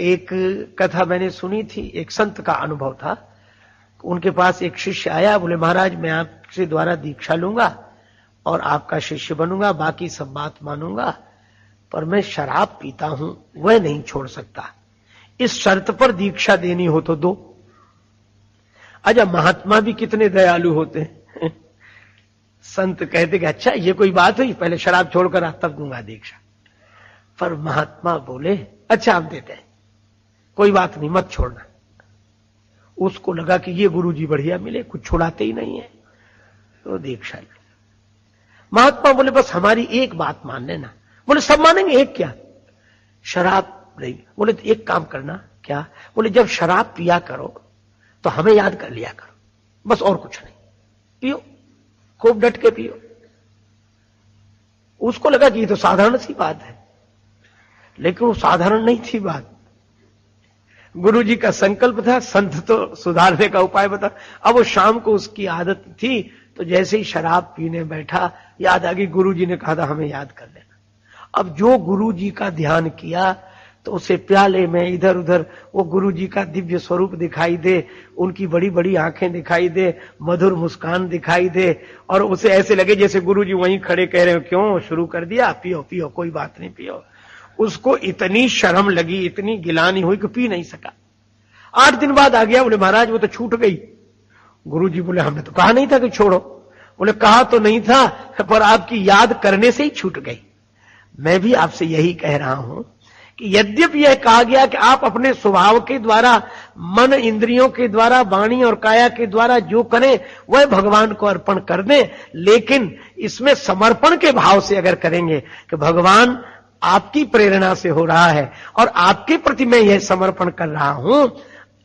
एक कथा मैंने सुनी थी, एक संत का अनुभव था। उनके पास एक शिष्य आया, बोले महाराज मैं आपसे द्वारा दीक्षा लूंगा और आपका शिष्य बनूंगा, बाकी सब बात मानूंगा, पर मैं शराब पीता हूं, वह नहीं छोड़ सकता, इस शर्त पर दीक्षा देनी हो तो दो। अच्छा, महात्मा भी कितने दयालु होते हैं। संत कहते कि अच्छा ये कोई बात हुई, पहले शराब छोड़कर आ तब दूंगा दीक्षा। पर महात्मा बोले अच्छा हम देते हैं, कोई बात नहीं, मत छोड़ना। उसको लगा कि ये गुरुजी बढ़िया मिले, कुछ छुड़ाते ही नहीं है, तो दीक्षा ली। महात्मा बोले बस हमारी एक बात मान लेना। बोले सब मानेंगे, एक क्या? शराब नहीं। बोले तो एक काम करना। क्या? बोले जब शराब पिया करो तो हमें याद कर लिया करो, बस और कुछ नहीं, पियो, खूब डट के पियो। उसको लगा कि ये तो साधारण सी बात है, लेकिन वो साधारण नहीं थी बात। गुरुजी का संकल्प था, संत तो सुधारने का उपाय बता। अब वो शाम को उसकी आदत थी, तो जैसे ही शराब पीने बैठा, याद आ गई गुरुजी ने कहा था हमें याद कर लेना। अब जो गुरुजी का ध्यान किया तो उसे प्याले में इधर उधर वो गुरुजी का दिव्य स्वरूप दिखाई दे, उनकी बड़ी बड़ी आंखें दिखाई दे, मधुर मुस्कान दिखाई दे, और उसे ऐसे लगे जैसे गुरुजी वहीं खड़े कह रहे हो, क्यों शुरू कर दिया, पियो पियो, कोई बात नहीं, पियो। उसको इतनी शर्म लगी, इतनी गिलानी हुई कि पी नहीं सका। 8 दिन बाद आ गया, बोले महाराज वो तो छूट गई। गुरुजी बोले हमने तो कहा नहीं था कि छोड़ो। बोले कहा तो नहीं था, पर आपकी याद करने से ही छूट गई। मैं भी आपसे यही कह रहा हूं कि यद्यपि यह कहा गया कि आप अपने स्वभाव के द्वारा, मन इंद्रियों के द्वारा, वाणी और काया के द्वारा जो करें वह भगवान को अर्पण कर दें, लेकिन इसमें समर्पण के भाव से अगर करेंगे कि भगवान आपकी प्रेरणा से हो रहा है और आपके प्रति मैं यह समर्पण कर रहा हूं,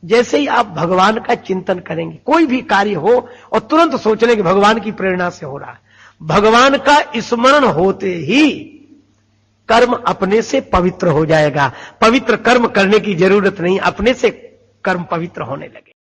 जैसे ही आप भगवान का चिंतन करेंगे, कोई भी कार्य हो और तुरंत सोच लें कि भगवान की प्रेरणा से हो रहा है, भगवान का स्मरण होते ही कर्म अपने से पवित्र हो जाएगा। पवित्र कर्म करने की जरूरत नहीं, अपने से कर्म पवित्र होने लगे।